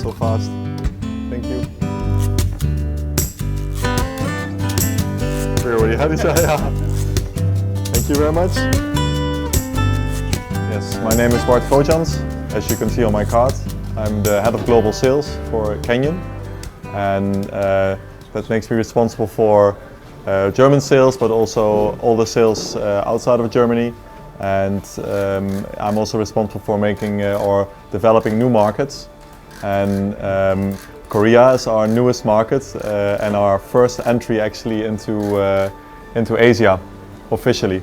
so fast. Thank you. We already had each other. Thank you very much. Yes, my name is Bart Vojans. As you can see on my card, I'm the head of global sales for Canyon, and that makes me responsible for German sales, but also all the sales outside of Germany. And I'm also responsible for making or developing new markets. And Korea is our newest market and our first entry actually into Asia officially.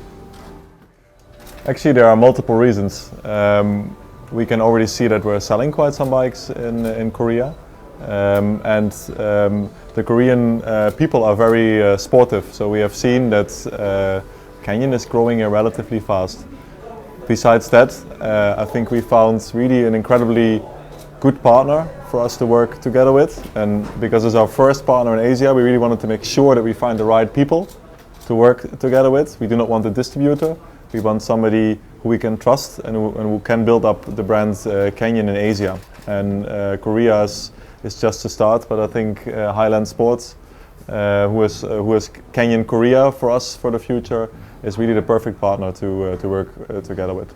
Actually, there are multiple reasons. We can already see that we're selling quite some bikes in Korea. The Korean people are very sportive, so we have seen that Canyon is growing relatively fast. Besides that, I think we found really an incredibly good partner for us to work together with, and because it's our first partner in Asia, we really wanted to make sure that we find the right people to work together with. We do not want a distributor, we want somebody who we can trust and who can build up the brand Canyon in Asia. And Korea is just a start, but I think Highland Sports, who is Canyon Korea for us for the future, is really the perfect partner to work together with.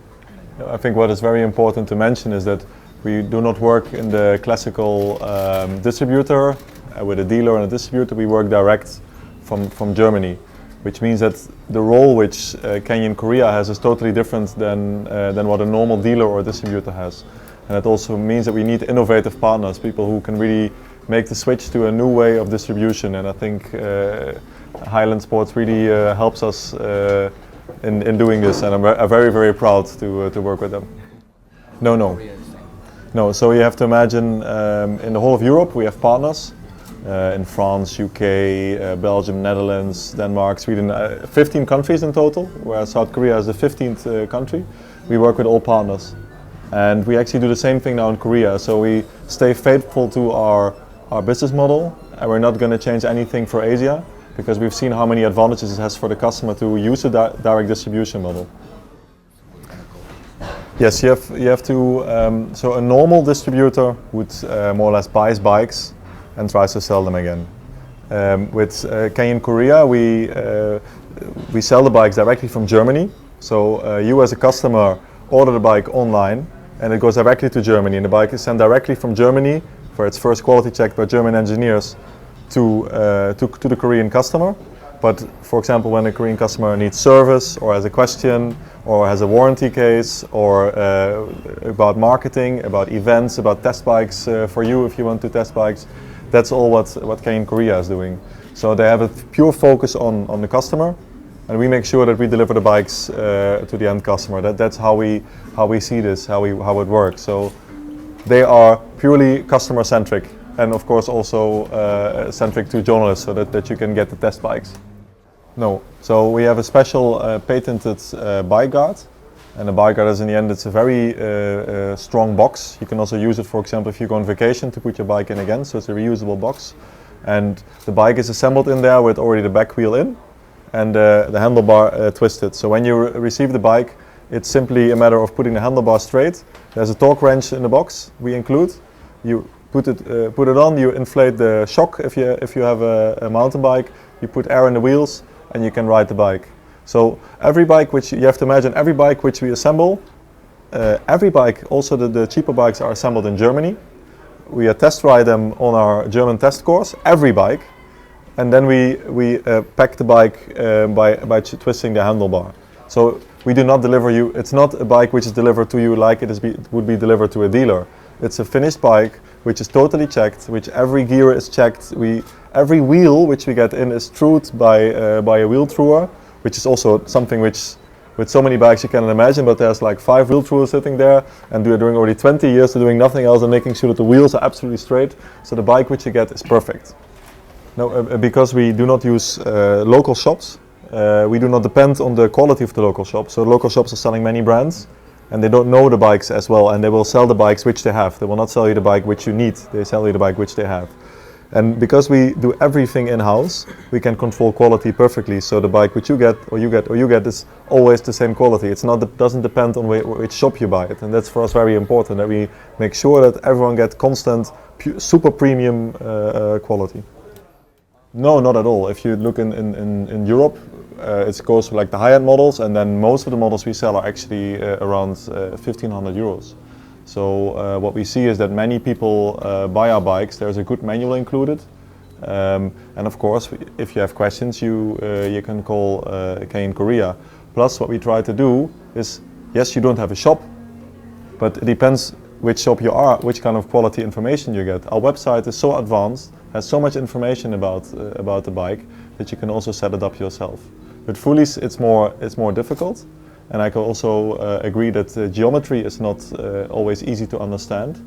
I think what is very important to mention is that we do not work in the classical distributor with a dealer and a distributor. We work direct from Germany, which means that the role which Canyon Korea has is totally different than what a normal dealer or distributor has. And it also means that we need innovative partners, people who can really make the switch to a new way of distribution. And I think Highland Sports really helps us in doing this, and I'm very, very proud to work with them. No, so you have to imagine in the whole of Europe we have partners. In France, UK, Belgium, Netherlands, Denmark, Sweden, 15 countries in total, where South Korea is the 15th country. We work with all partners. And we actually do the same thing now in Korea, so we stay faithful to our business model, and we're not going to change anything for Asia, because we've seen how many advantages it has for the customer to use a direct distribution model. Yes, you have to, so a normal distributor would more or less buys bikes and tries to sell them again. With Canyon Korea, we sell the bikes directly from Germany, so you as a customer order the bike online, and it goes directly to Germany, and the bike is sent directly from Germany for its first quality check by German engineers to the Korean customer. But for example, when a Korean customer needs service or has a question or has a warranty case or about marketing, about events, about test bikes for you if you want to test bikes, that's all what Canyon Korea is doing. So they have a pure focus on the customer, and we make sure that we deliver the bikes to the end customer. That's how we see this, how it works. So they are purely customer centric, and of course also centric to journalists, so that you can get the test bikes. No, so we have a special patented bike guard, and the bike guard is in the end it's a very strong box. You can also use it, for example, if you go on vacation to put your bike in again, so it's a reusable box. And the bike is assembled in there with already the back wheel in and the handlebar twisted. So when you receive the bike, it's simply a matter of putting the handlebar straight. There's a torque wrench in the box we include. You put it on, you inflate the shock if you have a mountain bike, you put air in the wheels and you can ride the bike. So every bike which you have to imagine, every bike which we assemble, every bike, also the cheaper bikes, are assembled in Germany. We test ride them on our German test course, every bike, and then we pack the bike by twisting the handlebar. So we do not deliver you, it's not a bike which is delivered to you like it would be delivered to a dealer. It's a finished bike which is totally checked, which every gear is checked. Every wheel which we get in is trued by a wheel truer, which is also something which with so many bikes you cannot imagine, but there's like 5 wheel truers sitting there, and they're doing already 20 years, they're doing nothing else than making sure that the wheels are absolutely straight, so the bike which you get is perfect. No, because we do not use local shops, we do not depend on the quality of the local shops. So local shops are selling many brands, and they don't know the bikes as well, and they will sell the bikes which they have. They will not sell you the bike which you need, they sell you the bike which they have. And because we do everything in-house, we can control quality perfectly. So the bike which you get is always the same quality. It doesn't depend on which shop you buy it. And that's for us very important, that we make sure that everyone gets constant super premium quality. No, not at all. If you look in Europe, it goes for like the high-end models, and then most of the models we sell are actually around 1,500 euros. So what we see is that many people buy our bikes. There's a good manual included, and of course, if you have questions, you can call Canyon Korea. Plus, what we try to do is, yes, you don't have a shop, but it depends which shop you are, which kind of quality information you get. Our website is so advanced, has so much information about the bike, that you can also set it up yourself. With Fullies, it's more difficult, and I can also agree that geometry is not always easy to understand.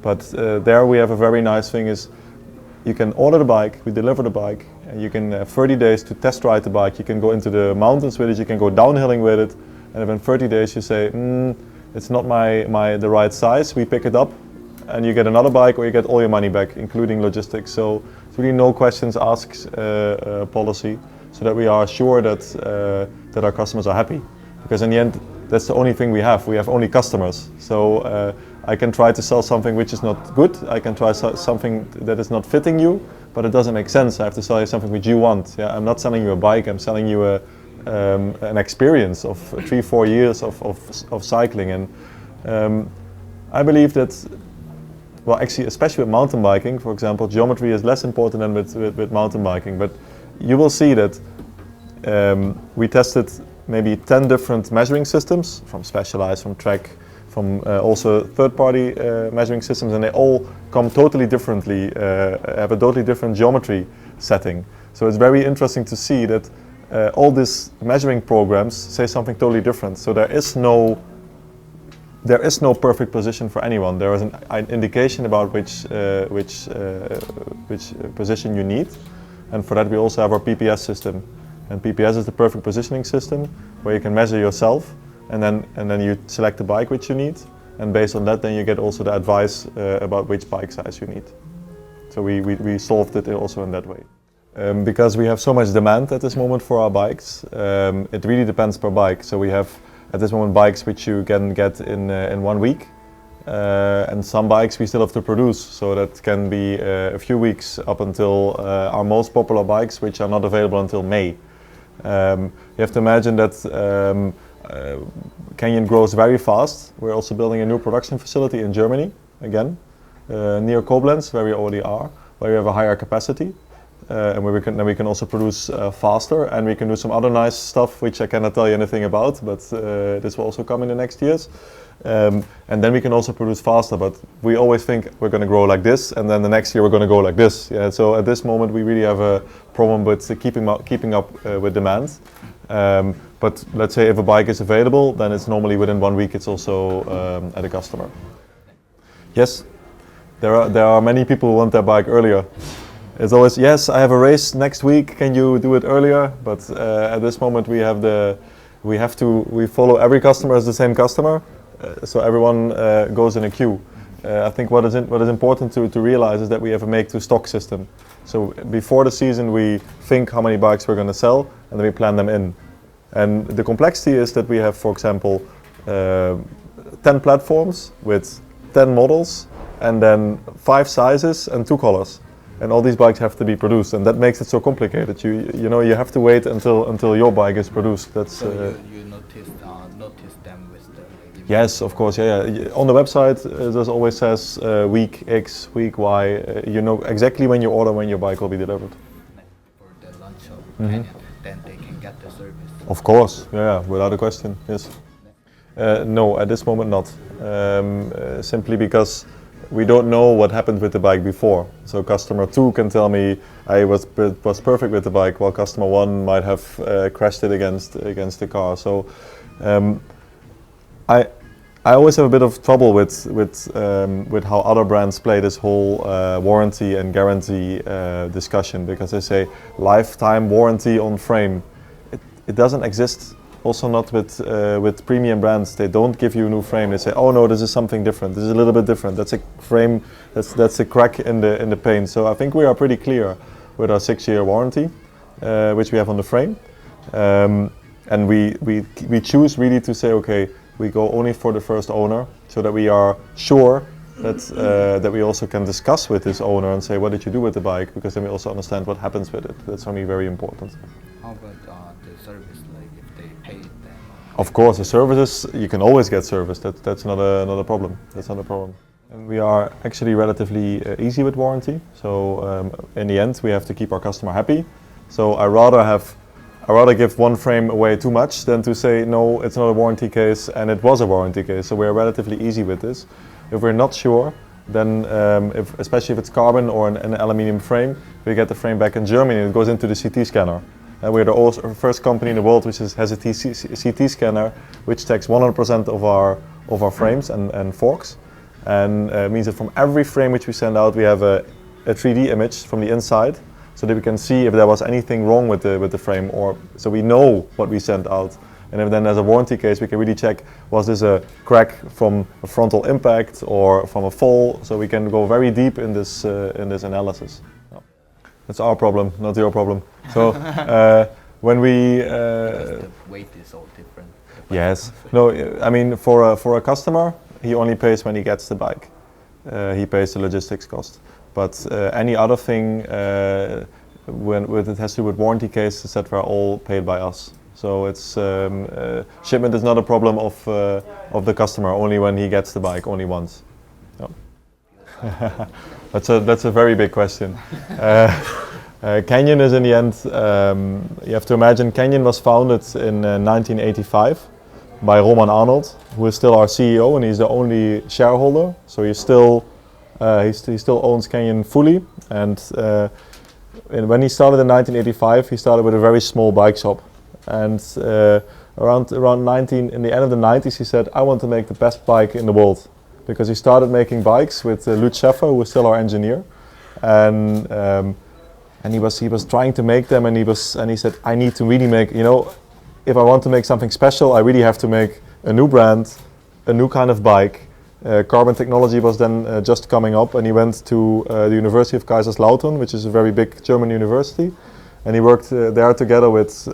But there we have a very nice thing is, you can order the bike, we deliver the bike, and you can have 30 days to test ride the bike. You can go into the mountains with it, you can go downhilling with it, and if in 30 days you say, it's not the right size, we pick it up, and you get another bike, or you get all your money back, including logistics. So it's really no questions asked policy, so that we are sure that our customers are happy. Because in the end, that's the only thing we have. We have only customers. So I can try to sell something which is not good. I can try something that is not fitting you, but it doesn't make sense. I have to sell you something which you want. Yeah, I'm not selling you a bike. I'm selling you an experience of 3-4 years of cycling. And I believe that, well, actually, especially with mountain biking, for example, geometry is less important than with mountain biking. But you will see that we tested maybe 10 different measuring systems, from Specialized, from Trek, from also third-party measuring systems, and they all come totally differently, have a totally different geometry setting. So it's very interesting to see that all these measuring programs say something totally different. So there is no perfect position for anyone. There is an indication about which position you need, and for that we also have our PPS system. And PPS is the perfect positioning system, where you can measure yourself, and then you select the bike which you need, and based on that then you get also the advice about which bike size you need. So we solved it also in that way. Because we have so much demand at this moment for our bikes, it really depends per bike. So we have at this moment bikes which you can get in 1 week, and some bikes we still have to produce, so that can be a few weeks up until our most popular bikes, which are not available until May. You have to imagine that Canyon grows very fast. We're also building a new production facility in Germany, again, near Koblenz, where we already are, where we have a higher capacity, and where we can also produce faster, and we can do some other nice stuff which I cannot tell you anything about, but this will also come in the next years. And then we can also produce faster, but we always think we're going to grow like this, and then the next year we're going to go like this. Yeah, so at this moment we really have a problem with keeping up with demand. But let's say if a bike is available, then it's normally within 1 week it's also at a customer. Yes, there are many people who want their bike earlier. It's always, yes, I have a race next week, can you do it earlier? But at this moment we follow every customer as the same customer. So everyone goes in a queue. I think what is important to realize is that we have a make-to-stock system. So before the season we think how many bikes we're going to sell, and then we plan them in. And the complexity is that we have, for example, 10 platforms with 10 models, and then 5 sizes and 2 colors. And all these bikes have to be produced, and that makes it so complicated. You have to wait until your bike is produced. That's so you notice them with the. Yes, of course. Yeah. On the website, it always says week X, week Y. You know exactly when you order when your bike will be delivered. For the launch of Canyon, then they can get the service. Of course. Yeah, without a question. Yes. No, at this moment not. Simply because we don't know what happened with the bike before. So customer 2 can tell me I was perfect with the bike, while customer 1 might have crashed it against the car. So I always have a bit of trouble with how other brands play this whole warranty and guarantee discussion, because they say lifetime warranty on frame. It doesn't exist. Also not with premium brands. They don't give you a new frame. They say, oh no, this is something different. This is a little bit different. That's a frame. That's a crack in the paint. So I think we are pretty clear with our 6-year warranty, which we have on the frame, and we choose really to say, okay, we go only for the first owner, so that we are sure that we also can discuss with this owner and say, what did you do with the bike? Because then we also understand what happens with it. That's for me very important. How about the service, like if they pay them? Of course, the services, you can always get service. That's not a problem. That's not a problem. And we are actually relatively easy with warranty. So in the end, we have to keep our customer happy. So I rather give one frame away too much than to say, no, it's not a warranty case, and it was a warranty case. So we're relatively easy with this. If we're not sure, then especially if it's carbon or an aluminium frame, we get the frame back in Germany and it goes into the CT scanner. We're the first company in the world which has a CT scanner which takes 100% of our frames and forks. And it means that from every frame which we send out, we have a 3D image from the inside, so that we can see if there was anything wrong with the frame, or so we know what we sent out. And if then there's a warranty case, we can really check, was this a crack from a frontal impact or from a fall? So we can go very deep in this analysis. That's our problem, not your problem. So when we Because the weight is all different. yes, no, I mean for a customer, he only pays when he gets the bike. He pays the logistics cost. But any other thing, when it has to do with warranty cases, etc., are all paid by us. So it's shipment is not a problem of the customer. Only when he gets the bike, only once. Yeah. That's a very big question. Canyon is in the end. You have to imagine Canyon was founded in 1985 by Roman Arnold, who is still our CEO, and he's the only shareholder. So he still owns Canyon fully. And when he started in 1985, he started with a very small bike shop. And around in the end of the 90s, he said, "I want to make the best bike in the world," because he started making bikes with Lutz Schäffer, who was still our engineer, and he was trying to make them, and he said, "I need to really make, if I want to make something special, I really have to make a new brand, a new kind of bike." Carbon technology was then just coming up, and he went to the University of Kaiserslautern, which is a very big German university, and he worked there together with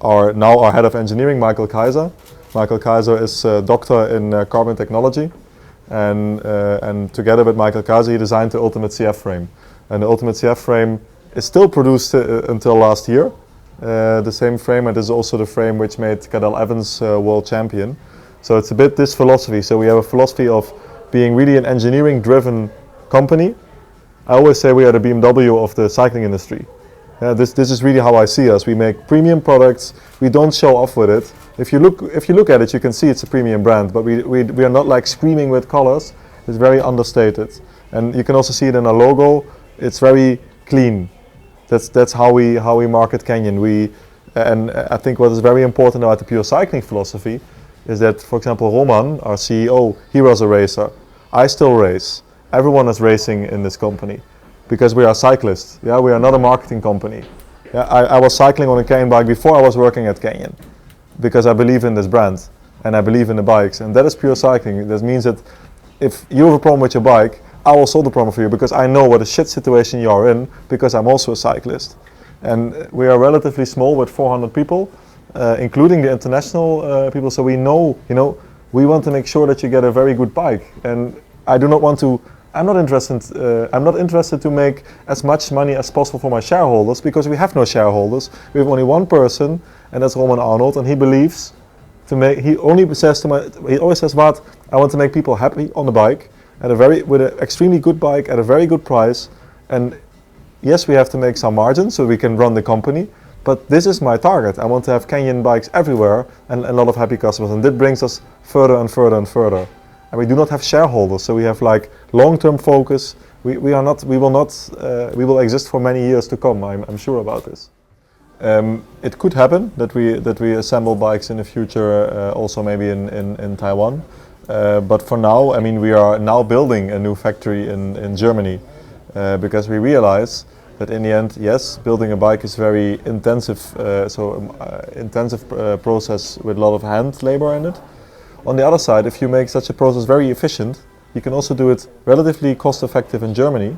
our head of engineering, Michael Kaiser. Michael Kaiser is a doctor in carbon technology, and together with Michael Kaiser, he designed the Ultimate CF frame. And the Ultimate CF frame is still produced until last year. The same frame, and this is also the frame which made Cadel Evans world champion. So it's a bit this philosophy. So we have a philosophy of being really an engineering-driven company. I always say we are the BMW of the cycling industry. This is really how I see us. We make premium products. We don't show off with it. If you look at it, you can see it's a premium brand. But we are not like screaming with colors. It's very understated, and you can also see it in our logo. It's very clean. That's how we market Canyon. And I think what is very important about the pure cycling philosophy is that, for example, Roman, our CEO, he was a racer. I still race. Everyone is racing in this company because we are cyclists. Yeah, we are not a marketing company. Yeah, I was cycling on a Canyon bike before I was working at Canyon because I believe in this brand and I believe in the bikes, and that is pure cycling. That means that if you have a problem with your bike, I will solve the problem for you because I know what a shit situation you are in because I'm also a cyclist. And we are relatively small with 400 people. Including the international people, so we know, we want to make sure that you get a very good bike. And I'm not interested to make as much money as possible for my shareholders because we have no shareholders. We have only one person, and that's Roman Arnold, and he believes he always says, "Bart, I want to make people happy on the bike with an extremely good bike at a very good price. And yes, we have to make some margin so we can run the company. But this is my target. I want to have Canyon bikes everywhere and a lot of happy customers." And that brings us further and further and further. And we do not have shareholders, so we have like long-term focus. We will exist for many years to come. I'm sure about this. It could happen that we assemble bikes in the future, also maybe in Taiwan. But for now, I mean, we are now building a new factory in Germany because we realize that in the end, yes, building a bike is very intensive, intensive process with a lot of hand labor in it. On the other side, if you make such a process very efficient, you can also do it relatively cost-effective in Germany,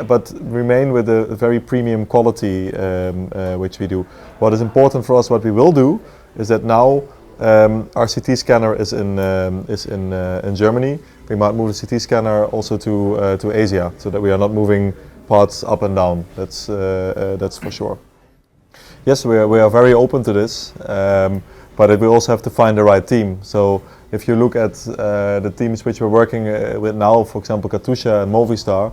but remain with a very premium quality which we do. What is important for us, what we will do, is that now Our CT scanner is in Germany. We might move the CT scanner also to Asia, so that we are not moving parts up and down. That's for sure. Yes, we are very open to this, but we also have to find the right team. So if you look at the teams which we're working with now, for example, Katusha and Movistar,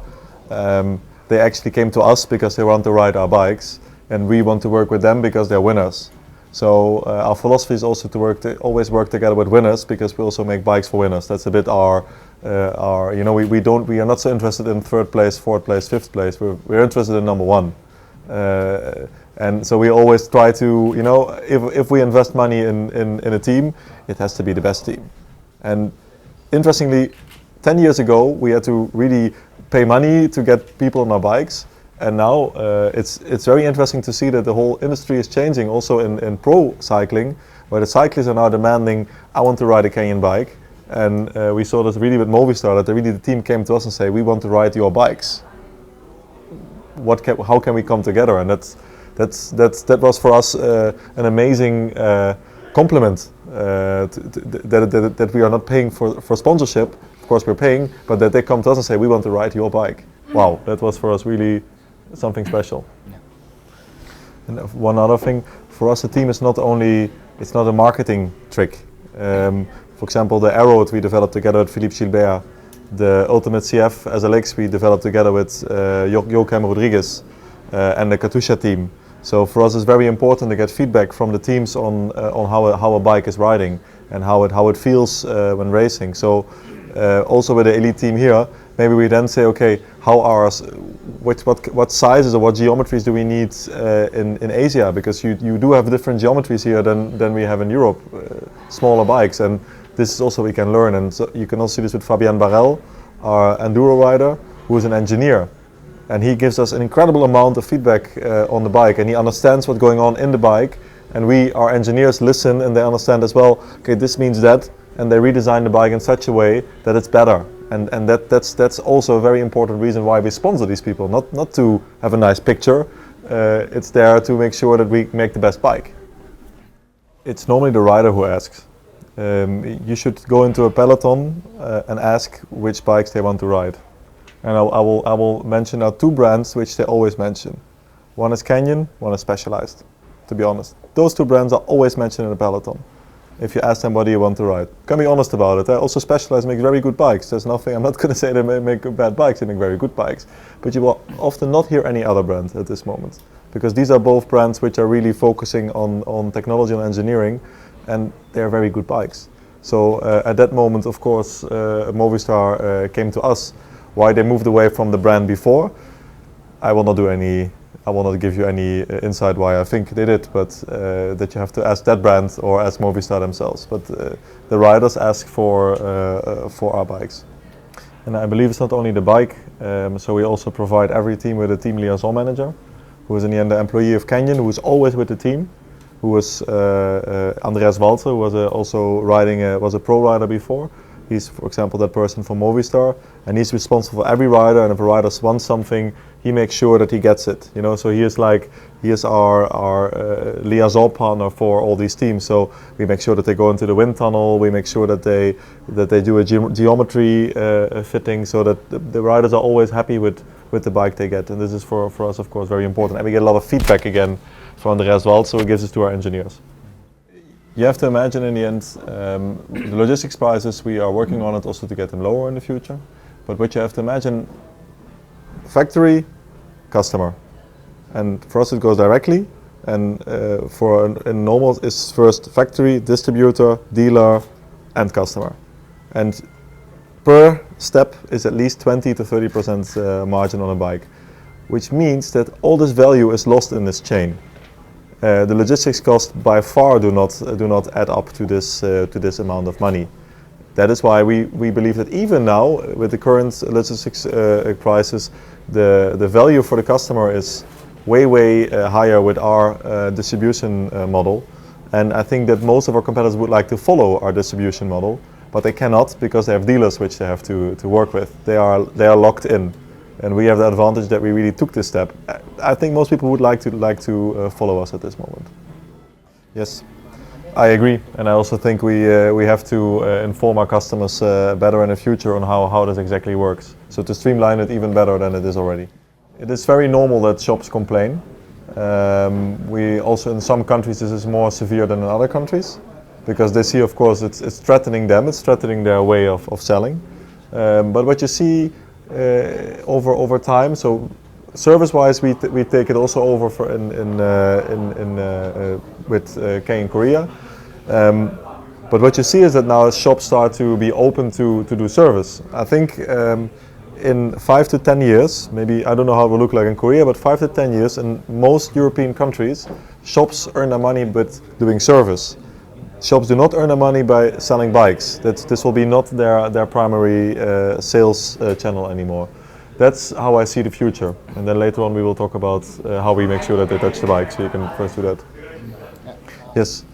they actually came to us because they want to ride our bikes, and we want to work with them because they're winners. So our philosophy is also to always work together with winners, because we also make bikes for winners. That's a bit our you know, we are not so interested in third place, fourth place, fifth place. We're interested in number one. And so we always try to, you know, if we invest money in a team, it has to be the best team. And interestingly, 10 years ago, we had to really pay money to get people on our bikes. And now it's very interesting to see that the whole industry is changing also in pro cycling, where the cyclists are now demanding, I want to ride a Canyon bike. And we saw this really with Movistar, that the team came to us and say, we want to ride your bikes. How can we come together? And that was for us an amazing compliment, that we are not paying for sponsorship. Of course we're paying, but that they come to us and say, we want to ride your bike. Wow, that was for us really something special. Yeah. And one other thing, for us the team is not only, it's not a marketing trick. For example, the Arrow we developed together with Philippe Gilbert, the Ultimate CF SLX we developed together with Joaquim Rodriguez and the Katusha team. So for us it's very important to get feedback from the teams on how a bike is riding and how it feels when racing. So also with the elite team here, maybe we then say, okay, what sizes or what geometries do we need in Asia? Because you do have different geometries here than we have in Europe, smaller bikes, and this is also we can learn. And so you can also see this with Fabien Barel, our enduro rider, who is an engineer. And he gives us an incredible amount of feedback on the bike, and he understands what's going on in the bike. And our engineers listen, and they understand as well, okay, this means that, and they redesign the bike in such a way that it's better. And that's also a very important reason why we sponsor these people, not to have a nice picture, it's there to make sure that we make the best bike. It's normally the rider who asks. You should go into a peloton and ask which bikes they want to ride. And I will mention now two brands which they always mention. One is Canyon, one is Specialized, to be honest. Those two brands are always mentioned in a peloton. If you ask them what do you want to ride. Can be honest about it. Also Specialized makes very good bikes. There's nothing, I'm not going to say they make bad bikes, they make very good bikes. But you will often not hear any other brand at this moment. Because these are both brands which are really focusing on technology and engineering, and they're very good bikes. So at that moment, of course, Movistar came to us. Why they moved away from the brand before, I will not give you any insight why I think they did, but that you have to ask that brand or ask Movistar themselves. But the riders ask for our bikes. And I believe it's not only the bike, so we also provide every team with a team liaison manager, who is in the end the employee of Canyon, who is always with the team, who was Andreas Walter, who was was a pro rider before. He's, for example, that person from Movistar, and he's responsible for every rider. And if a rider wants something, he makes sure that he gets it. You know, so he is our liaison partner for all these teams. So we make sure that they go into the wind tunnel. We make sure that they do a geometry fitting, so that the riders are always happy with the bike they get. And this is for us, of course, very important. And we get a lot of feedback again from Andreas Wald, so he gives it to our engineers. You have to imagine in the end, the logistics prices, we are working on it also to get them lower in the future. But what you have to imagine, factory, customer. And for us it goes directly, and in normal is first factory, distributor, dealer and customer. And per step is at least 20 to 30% margin on a bike, which means that all this value is lost in this chain. The logistics costs by far do not add up to this amount of money. That is why we believe that even now, with the current logistics prices, the value for the customer is way higher with our distribution model. And I think that most of our competitors would like to follow our distribution model, but they cannot because they have dealers which they have to work with. They are locked in. And we have the advantage that we really took this step. I think most people would like to follow us at this moment. Yes. I agree, and I also think we have to inform our customers better in the future on how this exactly works. So to streamline it even better than it is already. It is very normal that shops complain. We also, in some countries, this is more severe than in other countries, because they see, of course, it's threatening them, it's threatening their way of selling. But what you see over time, so service-wise, we take it also over for with K in Korea. But what you see is that now shops start to be open to do service. I think in 5 to 10 years, maybe, I don't know how it will look like in Korea, but 5 to 10 years in most European countries, shops earn their money with doing service. Shops do not earn their money by selling bikes. This will be not their primary sales channel anymore. That's how I see the future. And then later on we will talk about how we make sure that they touch the bike, so you can first do that. Yes,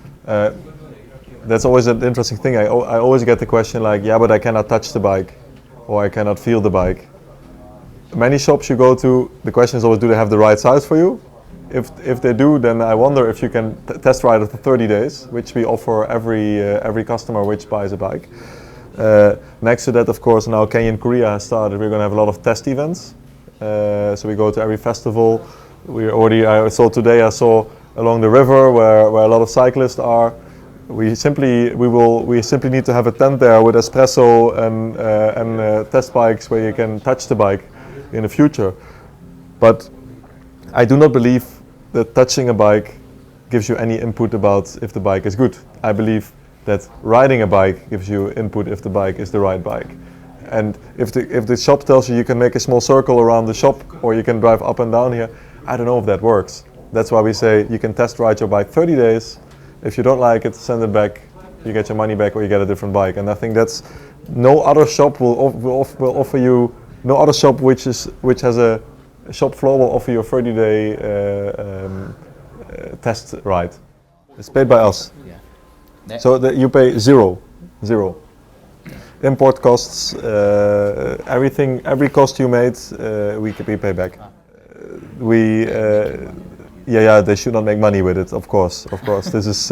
that's always an interesting thing. I always get the question like, yeah, but I cannot touch the bike, or I cannot feel the bike. Many shops you go to, the question is always, do they have the right size for you? If they do, then I wonder if you can test ride it for 30 days, which we offer every customer which buys a bike. Next to that, of course, now K in Korea has started. We're going to have a lot of test events. So we go to every festival. I saw along the river where a lot of cyclists are. We simply need to have a tent there with espresso and test bikes where you can touch the bike in the future. But I do not believe that touching a bike gives you any input about if the bike is good. I believe that riding a bike gives you input if the bike is the right bike. And if the shop tells you can make a small circle around the shop, or you can drive up and down here, I don't know if that works. That's why we say you can test ride your bike 30 days. If you don't like it, send it back. You get your money back, or you get a different bike. And I think that's no other shop will offer you. No other shop which has a shop floor will offer you a 30-day test ride. It's paid by us. Yeah. So that you pay zero. Import costs, everything, every cost you made, we pay back. They should not make money with it. Of course. This is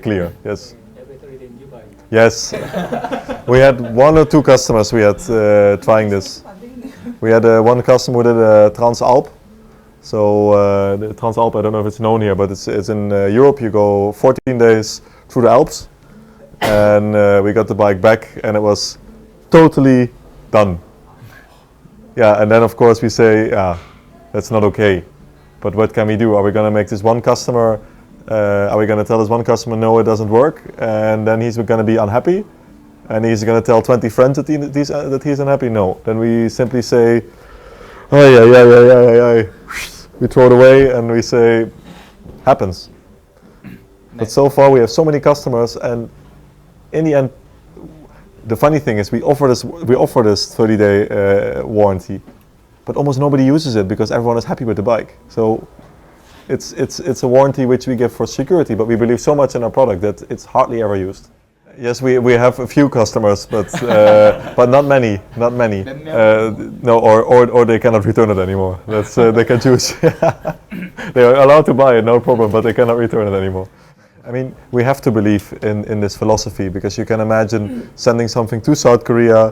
clear. Yes. Every 30 days you buy. Yes. We had 1 or 2 customers we had trying this. We had one customer who did a Transalp. So the Transalp, I don't know if it's known here, but it's in Europe. You go 14 days through the Alps, and we got the bike back, and it was totally done. Yeah, and then of course we say, yeah, that's not okay. But what can we do? Are we going to make this one customer? Are we going to tell this one customer no, it doesn't work, and then he's going to be unhappy? And he's going to tell 20 friends that he's unhappy? No. Then we simply say, oh yeah. We throw it away and we say, happens. But so far we have so many customers, and in the end, the funny thing is we offer this 30-day warranty, but almost nobody uses it because everyone is happy with the bike. So it's a warranty which we give for security, but we believe so much in our product that it's hardly ever used. Yes, we have a few customers, but but not many. No, or they cannot return it anymore. That's they can choose. They are allowed to buy it, no problem, but they cannot return it anymore. I mean, we have to believe in this philosophy, because you can imagine sending something to South Korea,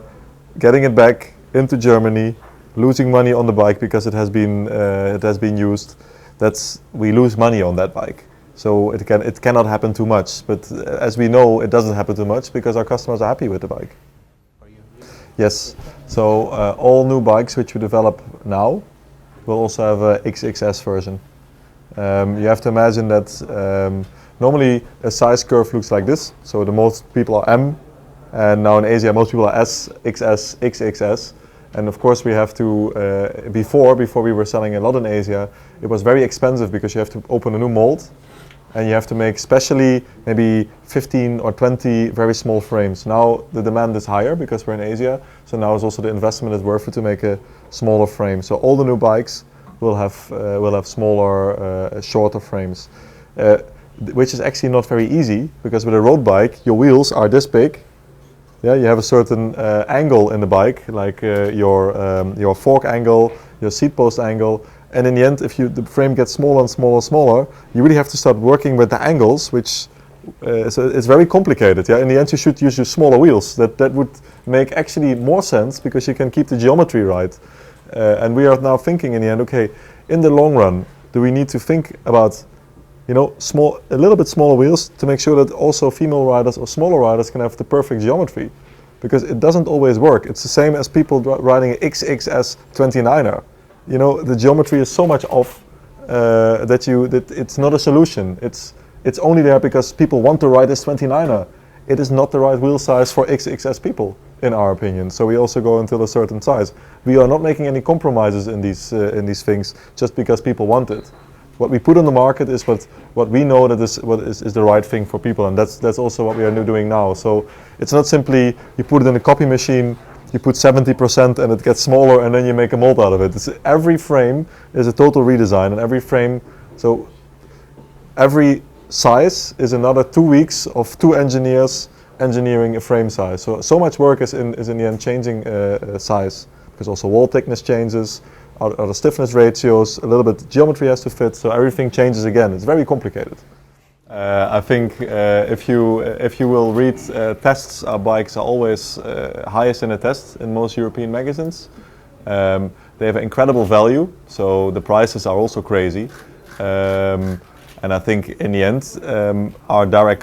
getting it back into Germany, losing money on the bike because it has been used. We lose money on that bike. So it cannot happen too much, but as we know, it doesn't happen too much because our customers are happy with the bike. Yes, so all new bikes which we develop now will also have a XXS version. You have to imagine that normally a size curve looks like this, so the most people are M, and now in Asia most people are S, XS, XXS. And of course we have to, before we were selling a lot in Asia, it was very expensive because you have to open a new mold, and you have to make specially maybe 15 or 20 very small frames. Now the demand is higher because we're in Asia, so now is also the investment is worth it to make a smaller frame. So all the new bikes will have smaller, shorter frames, which is actually not very easy, because with a road bike your wheels are this big. Yeah, you have a certain angle in the bike, like your fork angle, your seat post angle. And in the end, if the frame gets smaller and smaller, you really have to start working with the angles, which So it's very complicated. Yeah, in the end, you should use your smaller wheels. That would make actually more sense because you can keep the geometry right. And we are now thinking in the end, okay, in the long run, do we need to think about, you know, a little bit smaller wheels to make sure that also female riders or smaller riders can have the perfect geometry, because it doesn't always work. It's the same as people riding an XXS 29er. You know, the geometry is so much off that it's not a solution. It's only there because people want to ride this 29er. It is not the right wheel size for XXS people, in our opinion. So we also go until a certain size. We are not making any compromises in these things just because people want it. What we put on the market is what we know that is the right thing for people, and that's also what we are doing now. So it's not simply you put it in a copy machine, you put 70% and it gets smaller and then you make a mold out of it. Every frame is a total redesign, and every size is another 2 weeks of 2 engineers engineering a frame size. So much work is in the end changing size, because also wall thickness changes, other stiffness ratios, a little bit geometry has to fit, so everything changes again. It's very complicated. I think if you will read tests, our bikes are always highest in a test in most European magazines. They have incredible value, so the prices are also crazy. And I think in the end, our direct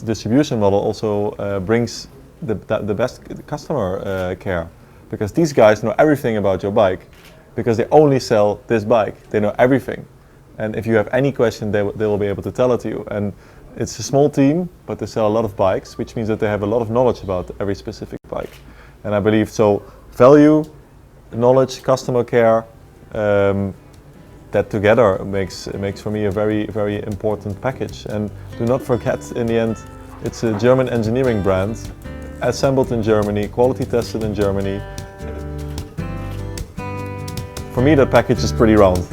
distribution model also brings the best customer care, because these guys know everything about your bike, because they only sell this bike. They know everything, and if you have any question, they will be able to tell it to you. And it's a small team, but they sell a lot of bikes, which means that they have a lot of knowledge about every specific bike. And I believe so. Value, knowledge, customer care. That together makes for me a very, very important package. And do not forget, in the end, it's a German engineering brand, assembled in Germany, quality tested in Germany. For me, that package is pretty round.